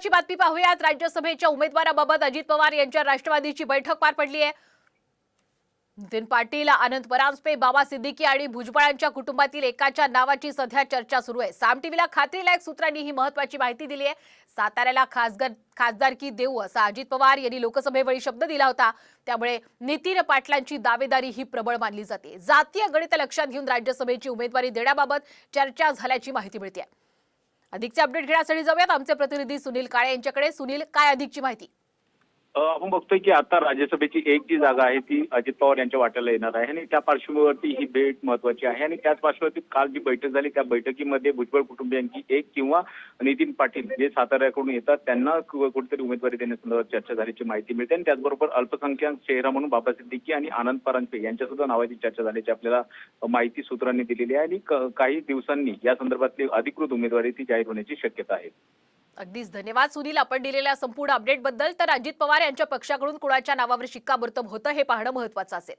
महत्त्वाची बातमी पाहूयात। राज्यसभेच्या उमेदवाराबाबत अजित पवार यांच्या राष्ट्रवादीची बैठक पार पडली आहे। नितीन पाटील, आनंद परांजपे, बाबा सिद्दीकी आणि भुजबळांच्या कुटुंबातील एकाच्या नावाची सध्या चर्चा सुरू आहे। साम टीव्हीला खात्रीलायक सूत्रांनी ही महत्त्वाची माहिती दिली आहे। साताऱ्याला खासदारकी देऊ असा अजित पवार यांनी लोकसभेवेळी शब्द दिला होता। त्यामुळे नितीन पाटलांची दावेदारी ही प्रबळ मानली जाते। जातीय गणित लक्षात घेऊन राज्यसभेची उमेदवारी देण्याबाबत चर्चा झाल्याची माहिती मिळते। अधिकचे अपडेट घेण्यासाठी जाऊयात आमचे प्रतिनिधी सुनील काळे यांच्याकडे। सुनील, काय अधिकची माहिती? आपण बघतोय की आता राज्यसभेची एक जी जागा आहे ती अजित पवार यांच्या वाट्याला येणार आहे आणि त्या पार्श्वभूमीवरती ही भेट महत्वाची आहे। आणि त्याच पार्श्वभूमीवर काल जी बैठक झाली त्या बैठकीमध्ये भुजबळ कुटुंबियांची एक किंवा नितीन पाटील जे साताऱ्याकडून येतात त्यांना कुठेतरी उमेदवारी देण्यासंदर्भात चर्चा झाल्याची माहिती मिळते। आणि त्याचबरोबर अल्पसंख्याक चेहरा म्हणून बाबा सिद्दीकी आणि आनंद परांजपे यांच्या सुद्धा नावाची चर्चा झाल्याची आपल्याला माहिती सूत्रांनी दिलेली आहे। आणि काही दिवसांनी या संदर्भातली अधिकृत उमेदवारी ती जाहीर होण्याची शक्यता आहे। अगदीच धन्यवाद सुनील, आपण दिलेल्या संपूर्ण अपडेट बद्दल। तर अजित पवार यांच्या पक्षाकडून कुणाच्या नावावर शिक्कामोर्तब होतं हे पाहणं महत्त्वाचं असेल।